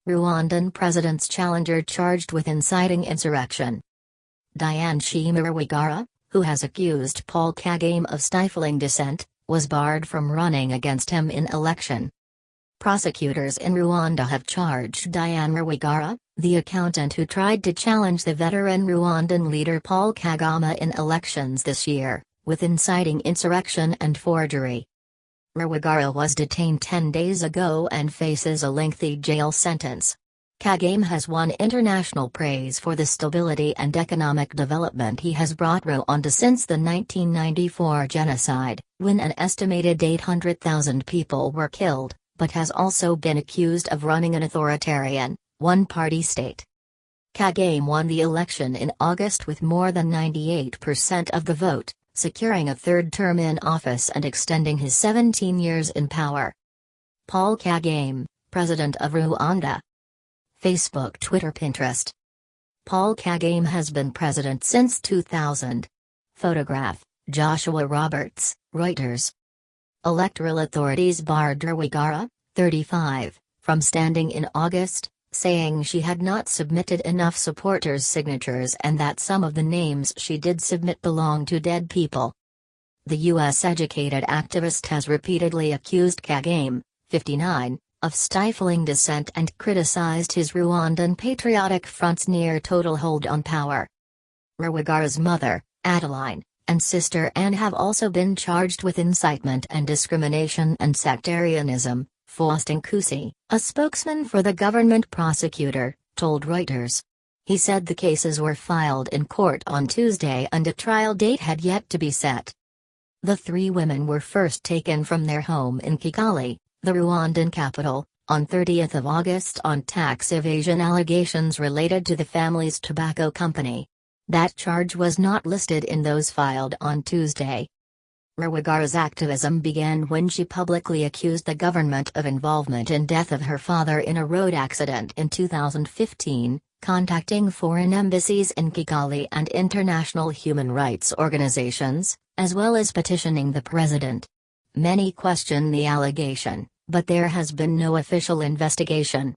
Rwandan president's challenger charged with inciting insurrection. Diane Shima Rwigara, who has accused Paul Kagame of stifling dissent, was barred from running against him in election. Prosecutors in Rwanda have charged Diane Rwigara, the accountant who tried to challenge the veteran Rwandan leader Paul Kagame in elections this year, with inciting insurrection and forgery. Rwigara was detained 10 days ago and faces a lengthy jail sentence. Kagame has won international praise for the stability and economic development he has brought Rwanda since the 1994 genocide, when an estimated 800,000 people were killed, but has also been accused of running an authoritarian, one-party state. Kagame won the election in August with more than 98% of the vote, securing a third term in office and extending his 17 years in power. Paul Kagame, President of Rwanda. Facebook, Twitter, Pinterest. Paul Kagame has been president since 2000. Photograph, Joshua Roberts, Reuters. Electoral authorities barred Rwigara, 35, from standing in August, saying she had not submitted enough supporters' signatures and that some of the names she did submit belong to dead people. The US-educated activist has repeatedly accused Kagame, 59, of stifling dissent and criticized his Rwandan Patriotic Front's near-total hold on power. Rwigara's mother, Adeline, and sister Anne have also been charged with incitement and discrimination and sectarianism, Faustin Kusi, a spokesman for the government prosecutor, told Reuters. He said the cases were filed in court on Tuesday and a trial date had yet to be set. The three women were first taken from their home in Kigali, the Rwandan capital, on 30th of August on tax evasion allegations related to the family's tobacco company. That charge was not listed in those filed on Tuesday. Rwigara's activism began when she publicly accused the government of involvement in death of her father in a road accident in 2015, contacting foreign embassies in Kigali and international human rights organizations, as well as petitioning the president. Many question the allegation, but there has been no official investigation.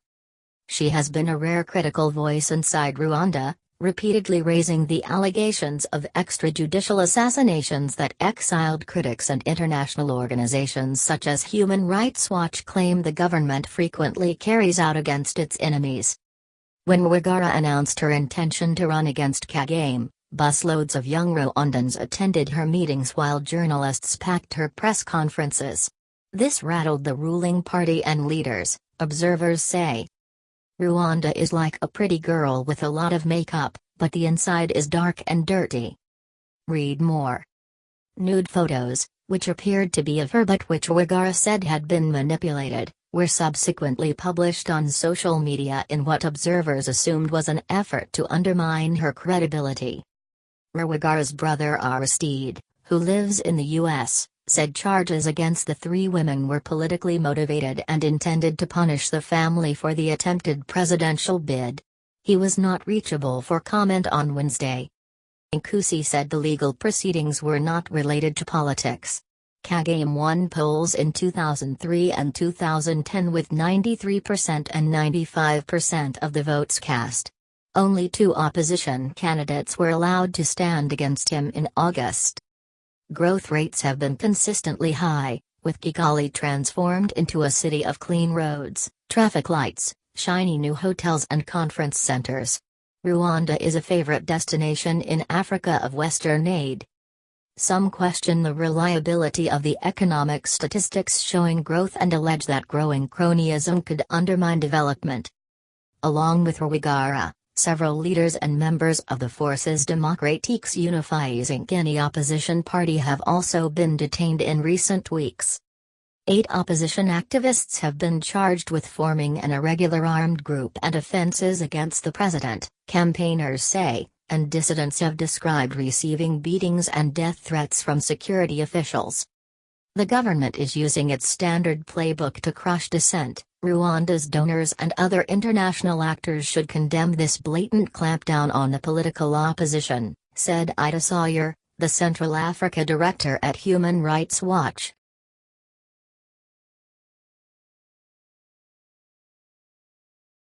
She has been a rare critical voice inside Rwanda, repeatedly raising the allegations of extrajudicial assassinations that exiled critics and international organizations such as Human Rights Watch claim the government frequently carries out against its enemies. When Rwigara announced her intention to run against Kagame, busloads of young Rwandans attended her meetings while journalists packed her press conferences. This rattled the ruling party and leaders, observers say. Rwanda is like a pretty girl with a lot of makeup, but the inside is dark and dirty. Read more. Nude photos, which appeared to be of her but which Rwigara said had been manipulated, were subsequently published on social media in what observers assumed was an effort to undermine her credibility. Rwigara's brother Aristide, who lives in the U.S., said charges against the three women were politically motivated and intended to punish the family for the attempted presidential bid. He was not reachable for comment on Wednesday. Nkusi said the legal proceedings were not related to politics. Kagame won polls in 2003 and 2010 with 93% and 95% of the votes cast. Only two opposition candidates were allowed to stand against him in August. Growth rates have been consistently high, with Kigali transformed into a city of clean roads, traffic lights, shiny new hotels and conference centers. Rwanda is a favorite destination in Africa of Western aid. Some question the reliability of the economic statistics showing growth and allege that growing cronyism could undermine development. Along with Rwigara, several leaders and members of the Forces Démocratiques Unifiées Guinea opposition party have also been detained in recent weeks. 8 opposition activists have been charged with forming an irregular armed group and offenses against the president, campaigners say, and dissidents have described receiving beatings and death threats from security officials. The government is using its standard playbook to crush dissent. Rwanda's donors and other international actors should condemn this blatant clampdown on the political opposition, said Ida Sawyer, the Central Africa director at Human Rights Watch.